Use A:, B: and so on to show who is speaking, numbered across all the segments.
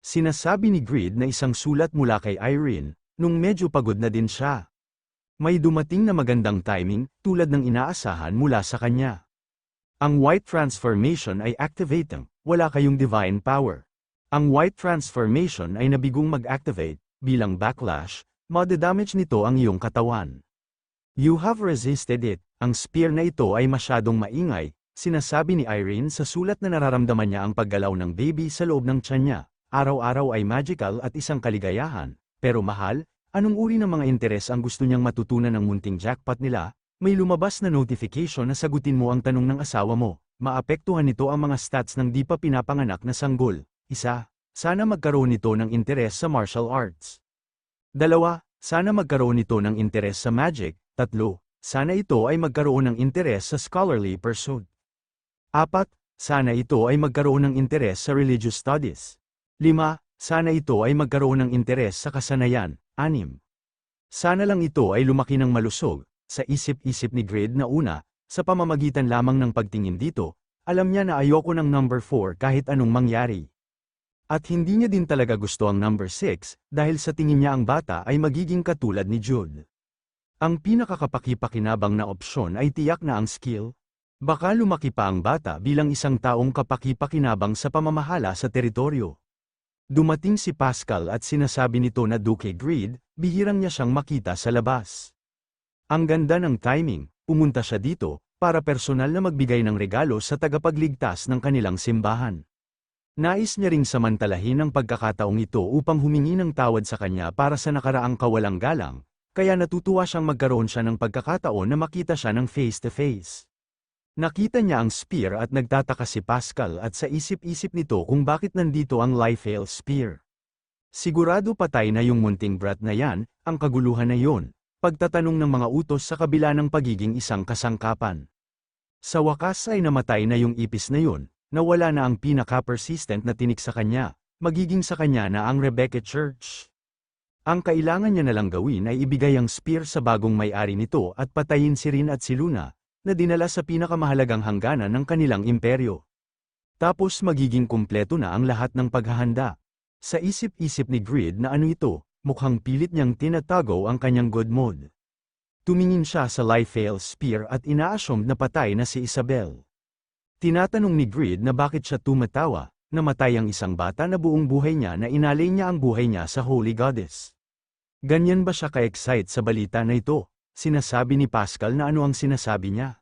A: Sinasabi ni Grid na isang sulat mula kay Irene, nung medyo pagod na din siya. May dumating na magandang timing, tulad ng inaasahan mula sa kanya. Ang White Transformation ay activating, wala kayong divine power. Ang White Transformation ay nabigong mag-activate, bilang backlash, madadamage nito ang iyong katawan. You have resisted it, ang spear na ito ay masyadong maingay, sinasabi ni Irene sa sulat na nararamdaman niya ang paggalaw ng baby sa loob ng tiyan niya. Araw-araw ay magical at isang kaligayahan, pero mahal, anong uri ng mga interes ang gusto niyang matutunan ng munting jackpot nila? May lumabas na notification na sagutin mo ang tanong ng asawa mo. Maapektuhan nito ang mga stats ng di pa pinapanganak na sanggol. 1. Sana magkaroon nito ng interes sa martial arts. 2. Sana magkaroon nito ng interes sa magic. 3. Sana ito ay magkaroon ng interes sa scholarly pursuit. 4. Sana ito ay magkaroon ng interes sa religious studies. 5. Sana ito ay magkaroon ng interes sa kasanayan. 6. Sana lang ito ay lumaki ng malusog. Sa isip-isip ni Grid na una, sa pamamagitan lamang ng pagtingin dito, alam niya na ayoko ng number 4 kahit anong mangyari. At hindi niya din talaga gusto ang number 6, dahil sa tingin niya ang bata ay magiging katulad ni Jude. Ang pinakakapaki-pakinabang na opsyon ay tiyak na ang skill. Baka lumaki pa ang bata bilang isang taong kapaki-pakinabang sa pamamahala sa teritoryo. Dumating si Pascal at sinasabi nito na Duke Grid, bihirang niya siyang makita sa labas. Ang ganda ng timing, pumunta siya dito, para personal na magbigay ng regalo sa tagapagligtas ng kanilang simbahan. Nais niya ring samantalahin ang pagkakataong ito upang humingi ng tawad sa kanya para sa nakaraang kawalang galang, kaya natutuwa siyang magkaroon siya ng pagkakataon na makita siya ng face-to-face. Nakita niya ang spear at nagtataka si Pascal at sa isip-isip nito kung bakit nandito ang Liefeld spear. Sigurado patay na yung munting brat na yan, ang kaguluhan na yon, pagtatanong ng mga utos sa kabila ng pagiging isang kasangkapan. Sa wakas ay namatay na yung ipis na yun, nawala na ang pinaka-persistent na tinik sa kanya, magiging sa kanya na ang Rebecca Church. Ang kailangan niya nalang gawin ay ibigay ang spear sa bagong may-ari nito at patayin si Rin at si Luna, na dinala sa pinakamahalagang hangganan ng kanilang imperyo. Tapos magiging kumpleto na ang lahat ng paghahanda. Sa isip-isip ni Grid na ano ito, mukhang pilit niyang tinatago ang kanyang good mood. Tumingin siya sa Liefeld spear at ina-assume na patay na si Isabel. Tinatanong ni Grid na bakit siya tumatawa, namatay ang isang bata na buong buhay niya na inalay niya ang buhay niya sa Holy Goddess. Ganyan ba siya ka-excite sa balita na ito? Sinasabi ni Pascal na ano ang sinasabi niya.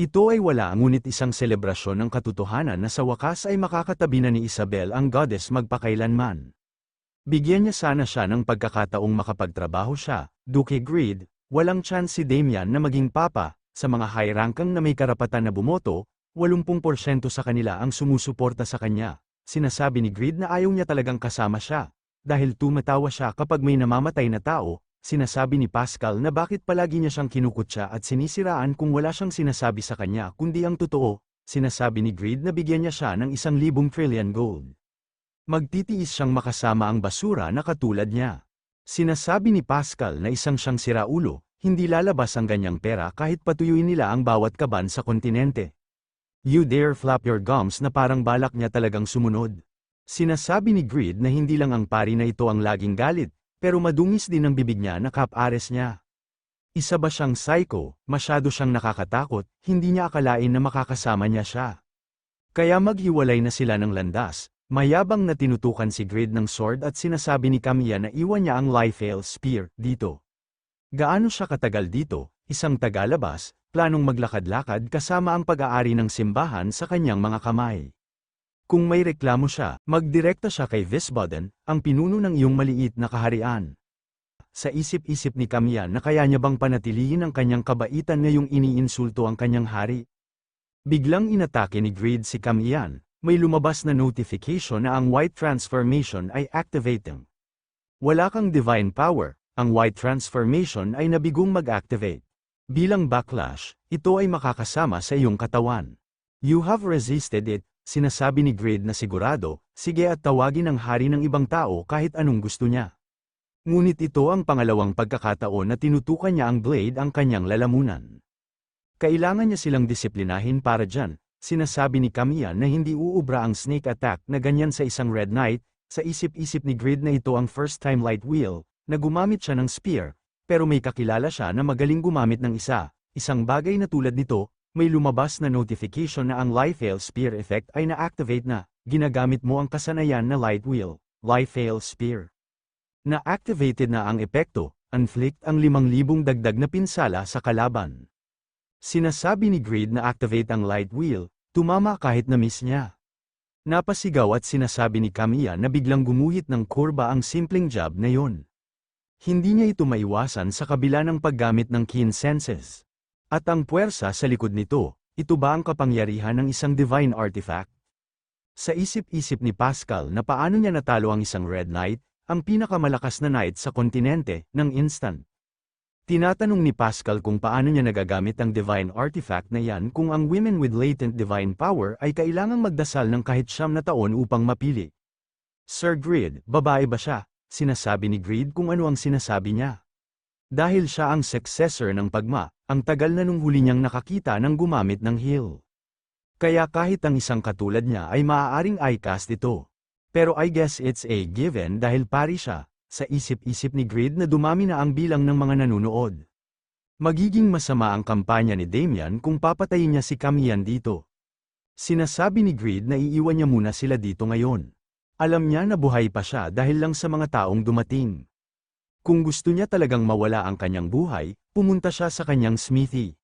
A: Ito ay wala ngunit isang selebrasyon ng katotohanan na sa wakas ay makakatabi na ni Isabel ang goddess magpakailanman. Bigyan niya sana siya ng pagkakataong makapagtrabaho siya, Duke Grid, walang chance si Damian na maging papa, sa mga high-rankang na may karapatan na bumoto, 80% sa kanila ang sumusuporta sa kanya. Sinasabi ni Grid na ayaw niya talagang kasama siya, dahil tumatawa siya kapag may namamatay na tao. Sinasabi ni Pascal na bakit palagi niya siyang kinukutya at sinisiraan kung wala siyang sinasabi sa kanya kundi ang totoo. Sinasabi ni Grid na bigyan niya siya ng 1,000 trillion gold. Magtitiis siyang makasama ang basura na katulad niya. Sinasabi ni Pascal na isang siyang siraulo, hindi lalabas ang ganyang pera kahit patuyuin nila ang bawat kaban sa kontinente. You dare flap your gums na parang balak niya talagang sumunod. Sinasabi ni Grid na hindi lang ang pari na ito ang laging galit, pero madungis din ang bibig niya na kap-ares niya. Isa ba siyang psycho, masyado siyang nakakatakot, hindi niya akalain na makakasama niya siya. Kaya maghiwalay na sila ng landas, mayabang na tinutukan si Grid ng sword at sinasabi ni Camilla na iwan niya ang Liefeld spear dito. Gaano siya katagal dito, isang tagalabas, planong maglakad-lakad kasama ang pag-aari ng simbahan sa kanyang mga kamay. Kung may reklamo siya, magdirekta siya kay Wiesbaden, ang pinuno ng iyong maliit na kaharian. Sa isip-isip ni Camilla na kaya niya bang panatilihin ang kanyang kabaitan ngayong iniinsulto ang kanyang hari. Biglang inatake ni Grid si Camilla, may lumabas na notification na ang White Transformation ay activating. Wala kang divine power, ang White Transformation ay nabigong mag-activate. Bilang backlash, ito ay makakasama sa iyong katawan. You have resisted it. Sinasabi ni Grid na sigurado, sige at tawagin ang hari ng ibang tao kahit anong gusto niya. Ngunit ito ang pangalawang pagkakataon na tinutukan niya ang blade ang kanyang lalamunan. Kailangan niya silang disiplinahin para dyan, sinasabi ni Camilla na hindi uubra ang snake attack na ganyan sa isang Red Knight, Sa isip-isip ni Grid na ito ang first time light wheel, na gumamit siya ng spear, pero may kakilala siya na magaling gumamit ng isang bagay na tulad nito, may lumabas na notification na ang Liefeld Spear effect ay na-activate na, ginagamit mo ang kasanayan na light wheel, Liefeld Spear. Na-activated na ang epekto, inflict ang 5,000 dagdag na pinsala sa kalaban. Sinasabi ni Grid na activate ang light wheel, tumama kahit na-miss niya. Napasigaw at sinasabi ni Kamiya na biglang gumuhit ng kurba ang simpleng jab na yon. Hindi niya ito maiwasan sa kabila ng paggamit ng keen senses. At ang puwersa sa likod nito, ito ba ang kapangyarihan ng isang divine artifact? Sa isip-isip ni Pascal na paano niya natalo ang isang Red Knight, ang pinakamalakas na knight sa kontinente, ng instant. Tinatanong ni Pascal kung paano niya nagagamit ang divine artifact na yan kung ang women with latent divine power ay kailangang magdasal ng kahit 9 na taon upang mapili. Sir Grid, babae ba siya? Sinasabi ni Grid kung ano ang sinasabi niya. Dahil siya ang successor ng Pagma, ang tagal na nung huli niyang nakakita ng gumamit ng heal. Kaya kahit ang isang katulad niya ay maaaring i-cast ito. Pero I guess it's a given dahil pari siya. Sa isip-isip ni Grid na dumami na ang bilang ng mga nanunood. Magiging masama ang kampanya ni Damian kung papatayin niya si Kamiyan dito. Sinasabi ni Grid na iiwan niya muna sila dito ngayon. Alam niya na buhay pa siya dahil lang sa mga taong dumating. Kung gusto niya talagang mawala ang kanyang buhay, pumunta siya sa kanyang smithy.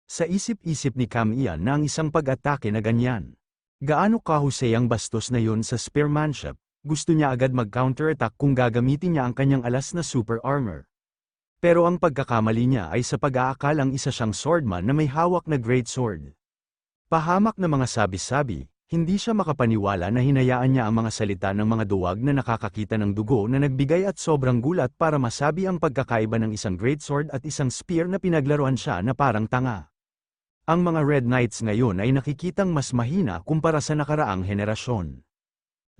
A: Sa isip-isip ni Kamiyan na ang isang pag-atake na ganyan. Gaano kahusay ang bastos na yun sa spearmanship? Gusto niya agad mag-counterattack kung gagamitin niya ang kanyang alas na super armor. Pero ang pagkakamali niya ay sa pag-aakalang isa siyang swordman na may hawak na great sword. Pahamak na mga sabi-sabi, hindi siya makapaniwala na hinayaan niya ang mga salita ng mga duwag na nakakakita ng dugo na nagbigay at sobrang gulat para masabi ang pagkakaiba ng isang great sword at isang spear na pinaglaruan siya na parang tanga. Ang mga Red Knights ngayon ay nakikitang mas mahina kumpara sa nakaraang henerasyon.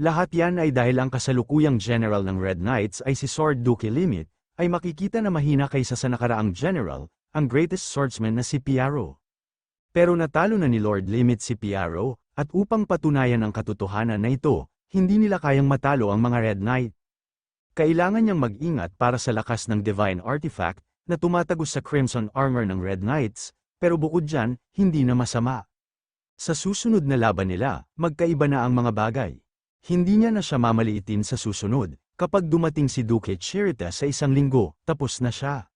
A: Lahat yan ay dahil ang kasalukuyang general ng Red Knights ay si Sword Duke Limit, ay makikita na mahina kaysa sa nakaraang general, ang greatest swordsman na si Piaro. Pero natalo na ni Lord Limit si Piaro, at upang patunayan ang katotohanan na ito, hindi nila kayang matalo ang mga Red Knight. Kailangan niyang mag-ingat para sa lakas ng divine artifact, na tumatagos sa crimson armor ng Red Knights, pero bukod dyan, hindi na masama. Sa susunod na laban nila, magkaiba na ang mga bagay. Hindi niya na siya mamaliitin sa susunod, kapag dumating si Duke Chirita sa 1 linggo, tapos na siya.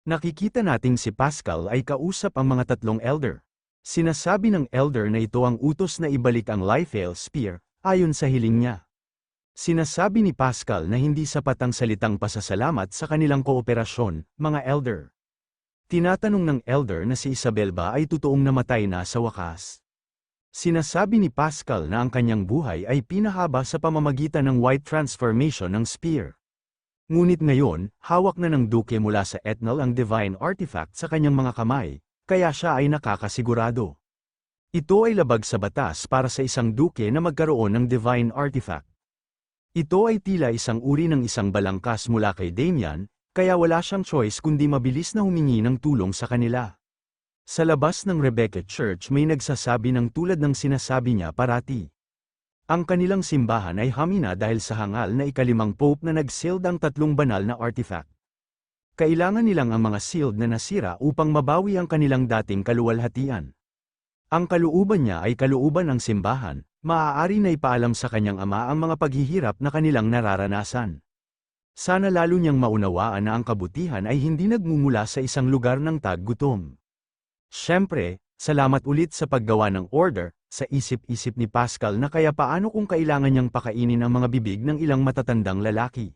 A: Nakikita nating si Pascal ay kausap ang mga 3 elder. Sinasabi ng elder na ito ang utos na ibalik ang Liefeld Spear, ayon sa hiling niya. Sinasabi ni Pascal na hindi sapat ang salitang pasasalamat sa kanilang kooperasyon, mga elder. Tinatanong ng elder na si Isabel ba ay totoong namatay na sa wakas. Sinasabi ni Pascal na ang kanyang buhay ay pinahaba sa pamamagitan ng white transformation ng spear. Ngunit ngayon, hawak na ng Duke mula sa Ethnal ang divine artifact sa kanyang mga kamay, kaya siya ay nakakasigurado. Ito ay labag sa batas para sa isang Duke na magkaroon ng divine artifact. Ito ay tila isang uri ng isang balangkas mula kay Damian, kaya wala siyang choice kundi mabilis na humingi ng tulong sa kanila. Sa labas ng Rebecca Church may nagsasabi ng tulad ng sinasabi niya parati. Ang kanilang simbahan ay hamina dahil sa hangal na ika-5 pope na nag-sealed ang 3 banal na artifact. Kailangan nilang ang mga sealed na nasira upang mabawi ang kanilang dating kaluwalhatian. Ang kalooban niya ay kalooban ng simbahan, maaari na ipaalam sa kanyang ama ang mga paghihirap na kanilang nararanasan. Sana lalo niyang maunawaan na ang kabutihan ay hindi nagmumula sa isang lugar ng taggutom. Siyempre, salamat ulit sa paggawa ng order, sa isip-isip ni Pascal na kaya paano kung kailangan niyang pakainin ang mga bibig ng ilang matatandang lalaki.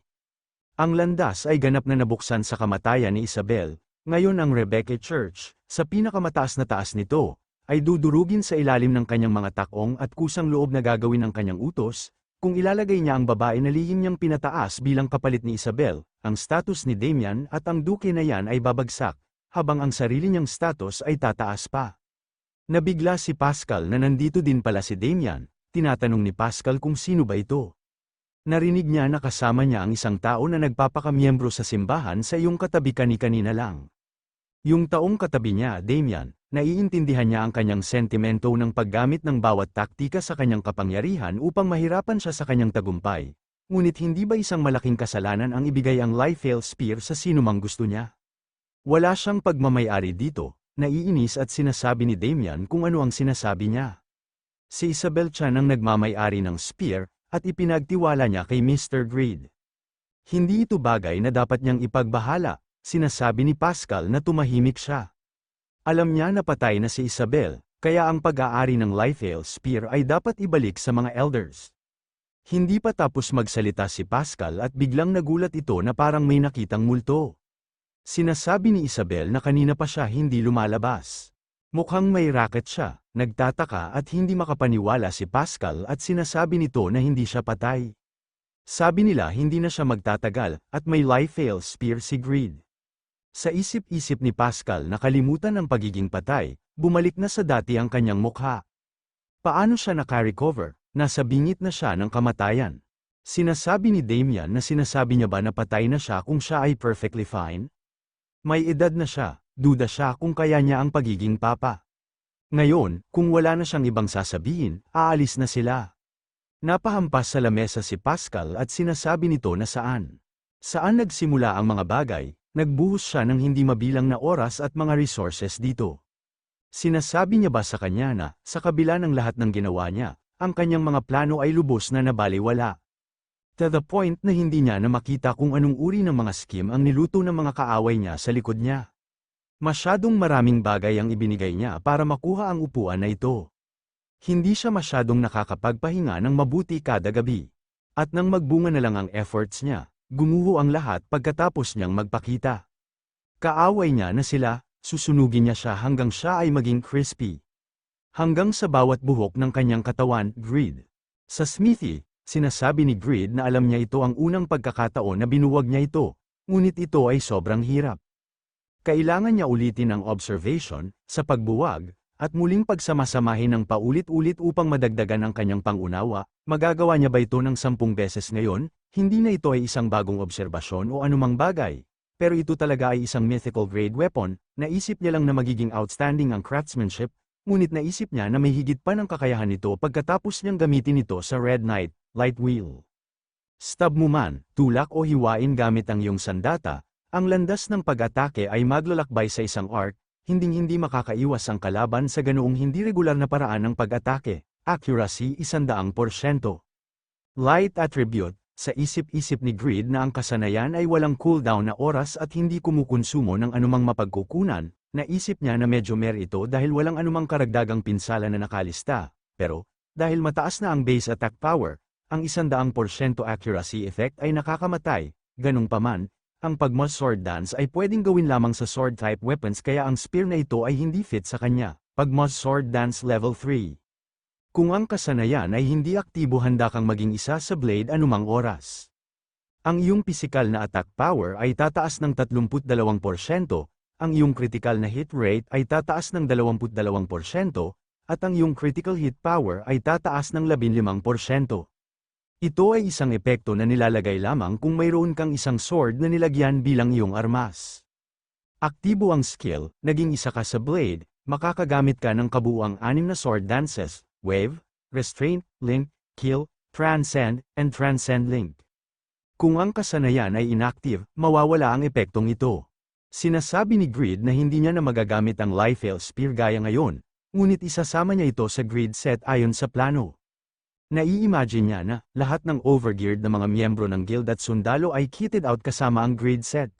A: Ang landas ay ganap na nabuksan sa kamatayan ni Isabel, ngayon ang Rebecca Church, sa pinakamataas na taas nito, ay dudurugin sa ilalim ng kanyang mga takong at kusang loob na gagawin ng kanyang utos, kung ilalagay niya ang babae na lihim niyang pinataas bilang kapalit ni Isabel, ang status ni Damian at ang duke na yan ay babagsak, habang ang sarili niyang status ay tataas pa. Nabigla si Pascal na nandito din pala si Damian, tinatanong ni Pascal kung sino ba ito. Narinig niya na kasama niya ang isang tao na nagpapakamiyembro sa simbahan sa iyong katabi kani-kanina lang. Yung taong katabi niya, Damian, naiintindihan niya ang kanyang sentimento ng paggamit ng bawat taktika sa kanyang kapangyarihan upang mahirapan siya sa kanyang tagumpay. ngunit hindi ba isang malaking kasalanan ang ibigay ang Liefeld Spear sa sinumang gusto niya? Wala siyang pagmamayari dito, naiinis at sinasabi ni Damian kung ano ang sinasabi niya. Si Isabel Chan ang nagmamayari ng spear, at ipinagtiwala niya kay Mr. Greed. Hindi ito bagay na dapat niyang ipagbahala, sinasabi ni Pascal na tumahimik siya. Alam niya na patay na si Isabel, kaya ang pag-aari ng Liefeld Spear ay dapat ibalik sa mga elders. Hindi pa tapos magsalita si Pascal at biglang nagulat ito na parang may nakitang multo. Sinasabi ni Isabel na kanina pa siya hindi lumalabas. Mukhang may racket siya, nagtataka at hindi makapaniwala si Pascal at sinasabi nito na hindi siya patay. Sabi nila hindi na siya magtatagal at may Liefeld Spear si Greed. Sa isip-isip ni Pascal na kalimutan ang pagiging patay, bumalik na sa dati ang kanyang mukha. Paano siya naka-recover? Nasa bingit na siya ng kamatayan. Sinasabi ni Damian na sinasabi niya ba na patay na siya kung siya ay perfectly fine? May edad na siya, duda siya kung kaya niya ang pagiging papa. Ngayon, kung wala na siyang ibang sasabihin, aalis na sila. Napahampas sa lamesa si Pascal at sinasabi nito na saan nagsimula ang mga bagay. Nagbuhos siya ng hindi mabilang na oras at mga resources dito. Sinasabi niya ba sa kanya na, sa kabila ng lahat ng ginawa niya, ang kanyang mga plano ay lubos na nabaliwala. To the point na hindi niya na makita kung anong uri ng mga scheme ang niluto ng mga kaaway niya sa likod niya. Masyadong maraming bagay ang ibinigay niya para makuha ang upuan na ito. Hindi siya masyadong nakakapagpahinga ng mabuti kada gabi. At nang magbunga na lang ang efforts niya, gumuho ang lahat pagkatapos niyang magpakita. Kaaway niya na sila, susunugin niya siya hanggang siya ay maging crispy. Hanggang sa bawat buhok ng kanyang katawan, Greed. Sa smithy, sinasabi ni Greed na alam niya ito ang unang pagkakataon na binuwag niya ito, ngunit ito ay sobrang hirap. Kailangan niya ulitin ang observation, sa pagbuwag, at muling pagsamasamahin ng paulit-ulit upang madagdagan ang kanyang pangunawa. Magagawa niya ba ito ng 10 beses ngayon? Hindi na ito ay isang bagong obserbasyon o anumang bagay. Pero ito talaga ay isang mythical grade weapon, naisip niya lang na magiging outstanding ang craftsmanship, ngunit naisip niya na may higit pa ng kakayahan nito pagkatapos niyang gamitin ito sa Red Knight, Light Wheel. Stab mo man, tulak o hiwain gamit ang iyong sandata, ang landas ng pag-atake ay maglalakbay sa isang arc, hinding-hindi makakaiwas ang kalaban sa ganoong hindi regular na paraan ng pag-atake. Accuracy 100%. Light attribute. Sa isip-isip ni Greed na ang kasanayan ay walang cooldown na oras at hindi kumukonsumo ng anumang mapagkukunan, naisip niya na medyo ito dahil walang anumang karagdagang pinsala na nakalista, pero, dahil mataas na ang base attack power, ang 100% accuracy effect ay nakakamatay, ganung paman, ang pag-moss sword dance ay pwedeng gawin lamang sa sword-type weapons kaya ang spear na ito ay hindi fit sa kanya, pag-moss sword dance level 3. Kung ang kasanayan ay hindi aktibo handa kang maging isa sa blade anumang oras. Ang iyong pisikal na attack power ay tataas ng 32%, ang iyong critical na hit rate ay tataas ng 22%, at ang iyong critical hit power ay tataas ng 15%. Ito ay isang epekto na nilalagay lamang kung mayroon kang isang sword na nilagyan bilang iyong armas. Aktibo ang skill, naging isa ka sa blade, makakagamit ka ng kabuuang 6 na sword dances. Wave, Restraint, Link, Kill, Transcend, and Transcend Link. Kung ang kasanayan ay inactive, mawawala ang epektong ito. Sinasabi ni Greed na hindi niya na magagamit ang Liefeld Spear gaya ngayon, ngunit isasama niya ito sa Greed set ayon sa plano. Nai-imagine niya na lahat ng overgeared na mga miyembro ng guild at sundalo ay kitted out kasama ang Greed set.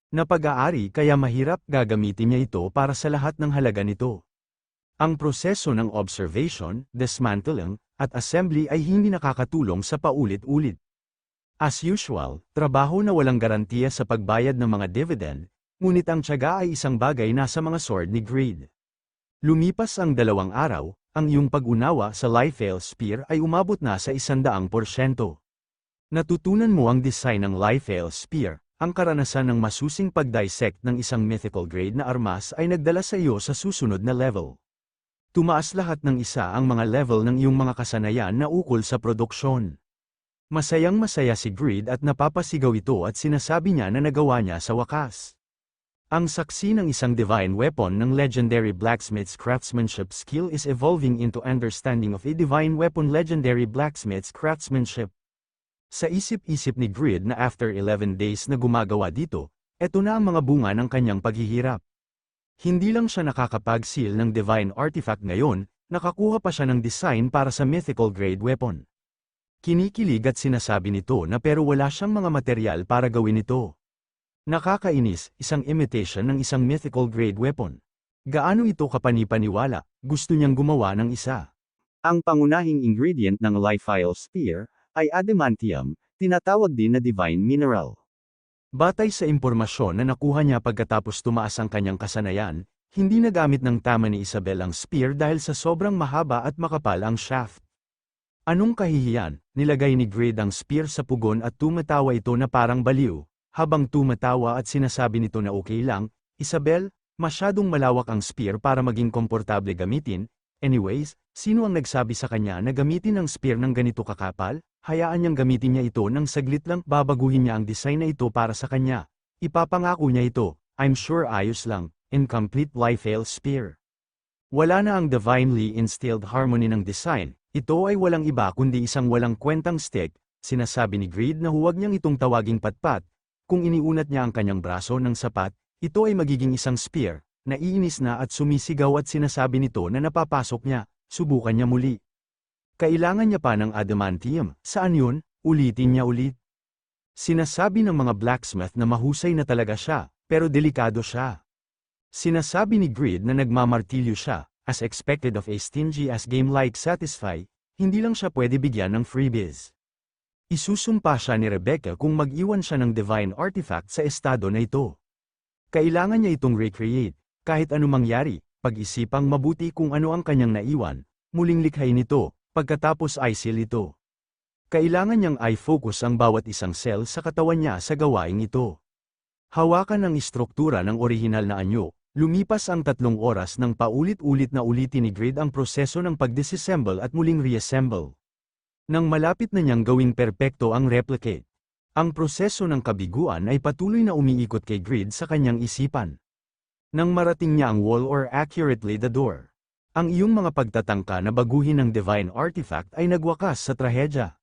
A: Na pag-aari kaya mahirap gagamitin niya ito para sa lahat ng halaga nito. Ang proseso ng observation, dismantling, at assembly ay hindi nakakatulong sa paulit-ulit. As usual, trabaho na walang garantiya sa pagbayad ng mga dividend, ngunit ang tiyaga ay isang bagay nasa mga sword ni Greed. Lumipas ang 2 araw, ang iyong pag-unawa sa Liefeld Spear ay umabot na sa 100%. Natutunan mo ang design ng Liefeld Spear, ang karanasan ng masusing pag-dissect ng isang mythical grade na armas ay nagdala sa iyo sa susunod na level. Tumaas lahat ng isa ang mga level ng iyong mga kasanayan na ukol sa produksyon. Masayang-masaya si Greed at napapasigaw ito at sinasabi niya na nagawa niya sa wakas. Ang saksi ng isang divine weapon ng legendary blacksmith's craftsmanship skill is evolving into understanding of a divine weapon legendary blacksmith's craftsmanship. Sa isip-isip ni Grid na after 11 days na gumagawa dito, eto na ang mga bunga ng kanyang paghihirap. Hindi lang siya nakakapag-seal ng divine artifact ngayon, nakakuha pa siya ng design para sa mythical grade weapon. Kinikilig at sinasabi nito na pero wala siyang mga material para gawin ito. Nakakainis, isang imitation ng isang mythical grade weapon. Gaano ito kapanipaniwala, gusto niyang gumawa ng isa. Ang pangunahing ingredient ng Lifeile Spear ay adamantium, tinatawag din na divine mineral. Batay sa impormasyon na nakuha niya pagkatapos tumaas ang kanyang kasanayan, hindi nagamit ng tama ni Isabel ang spear dahil sa sobrang mahaba at makapal ang shaft. Anong kahihiyan, nilagay ni Grid ang spear sa pugon at tumatawa ito na parang baliw. Habang tumatawa at sinasabi nito na okay lang, Isabel, masyadong malawak ang spear para maging komportable gamitin. Anyways, sino ang nagsabi sa kanya na gamitin ang spear ng ganito kakapal? Hayaan niyang gamitin niya ito ng saglit lang, babaguhin niya ang design na ito para sa kanya. Ipapangako niya ito, I'm sure ayos lang, incomplete Lifeile Spear. Wala na ang divinely instilled harmony ng design, ito ay walang iba kundi isang walang kwentang stick, sinasabi ni Grid na huwag niyang itong tawaging patpat. Kung iniunat niya ang kanyang braso ng sapat, ito ay magiging isang spear. Naiinis na at sumisigaw at sinasabi nito na napapasok niya, subukan niya muli. Kailangan niya pa ng adamantium, saan yun? Ulitin niya ulit. Sinasabi ng mga blacksmith na mahusay na talaga siya, pero delikado siya. Sinasabi ni Grid na nagmamartilyo siya, as expected of a stingy as game like Satisfy, hindi lang siya pwede bigyan ng freebies. Isusumpa siya ni Rebecca kung mag-iwan siya ng divine artifact sa estado na ito. Kailangan niya itong recreate, kahit anong mangyari, pag-isipang mabuti kung ano ang kanyang naiwan, muling likhain ito, pagkatapos i-seal ito. Kailangan niyang i-focus ang bawat isang cell sa katawan niya sa gawaing ito. Hawakan ang istruktura ng orihinal na anyo, lumipas ang 3 oras nang paulit-ulit na ulitin ni Grid ang proseso ng pag-disassemble at muling reassemble. Nang malapit na niyang gawing perpekto ang replicate, ang proseso ng kabiguan ay patuloy na umiikot kay Grid sa kanyang isipan. Nang marating niya ang wall or accurately the door, ang iyong mga pagtatangka na baguhin ng divine artifact ay nagwakas sa trahedya.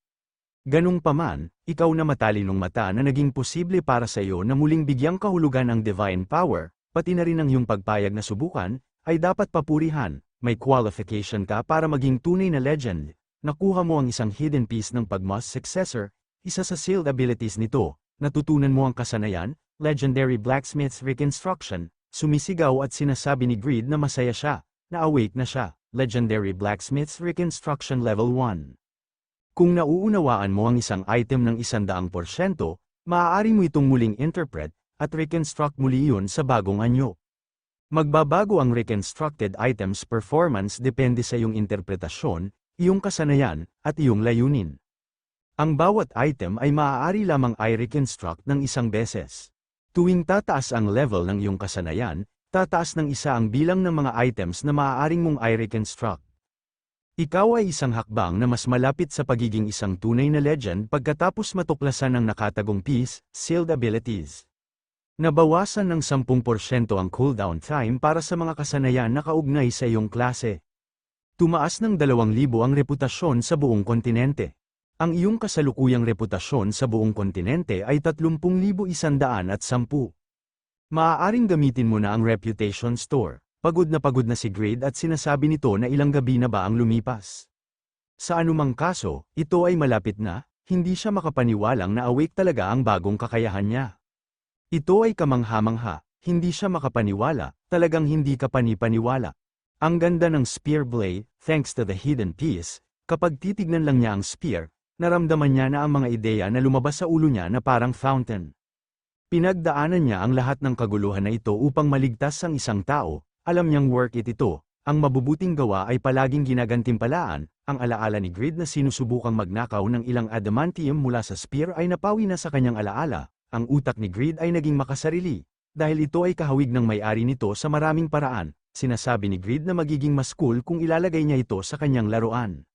A: Ganung paman, ikaw na matalinong mata na naging posible para sa iyo na muling bigyang kahulugan ang divine power, pati na rin ang iyong pagpayag na subukan, ay dapat papurihan. May qualification ka para maging tunay na legend. Nakuha mo ang isang hidden piece ng Pagmas successor, isa sa sealed abilities nito, natutunan mo ang kasanayan, legendary blacksmith's reconstruction, sumisigaw at sinasabi ni Grid na masaya siya. Na-awake na siya, Legendary Blacksmith's Reconstruction Level 1. Kung nauunawaan mo ang isang item ng 100%, maaari mo itong muling interpret, at reconstruct muli iyon sa bagong anyo. Magbabago ang reconstructed items performance depende sa iyong interpretasyon, iyong kasanayan, at iyong layunin. Ang bawat item ay maaari lamang i-reconstruct ng isang beses. Tuwing tataas ang level ng iyong kasanayan, tataas ng isa ang bilang ng mga items na maaaring mong i-reconstruct. Ikaw ay isang hakbang na mas malapit sa pagiging isang tunay na legend pagkatapos matuklasan ng nakatagong piece, sealed abilities. Nabawasan ng 10% ang cooldown time para sa mga kasanayan na kaugnay sa iyong klase. Tumaas ng 2,000 ang reputasyon sa buong kontinente. Ang iyong kasalukuyang reputasyon sa buong kontinente ay 30,110. Maaaring gamitin mo na ang reputation store. Pagod na si Grid at sinasabi nito na ilang gabi na ba ang lumipas. Sa anumang kaso, ito ay malapit na, hindi siya makapaniwalang na awake talaga ang bagong kakayahan niya. Ito ay kamangha-mangha, hindi siya makapaniwala, talagang hindi ka panipaniwala. Ang ganda ng spear blade, thanks to the hidden piece, kapag titignan lang niya ang spear, naramdaman niya na ang mga ideya na lumabas sa ulo niya na parang fountain. Pinagdaanan niya ang lahat ng kaguluhan na ito upang maligtas ang isang tao, alam niyang work it ito, ang mabubuting gawa ay palaging ginagantimpalaan, ang alaala ni Grid na sinusubukang magnakaw ng ilang adamantium mula sa spear ay napawi na sa kanyang alaala, ang utak ni Grid ay naging makasarili, dahil ito ay kahawig ng may-ari nito sa maraming paraan, sinasabi ni Grid na magiging mas cool kung ilalagay niya ito sa kanyang laruan.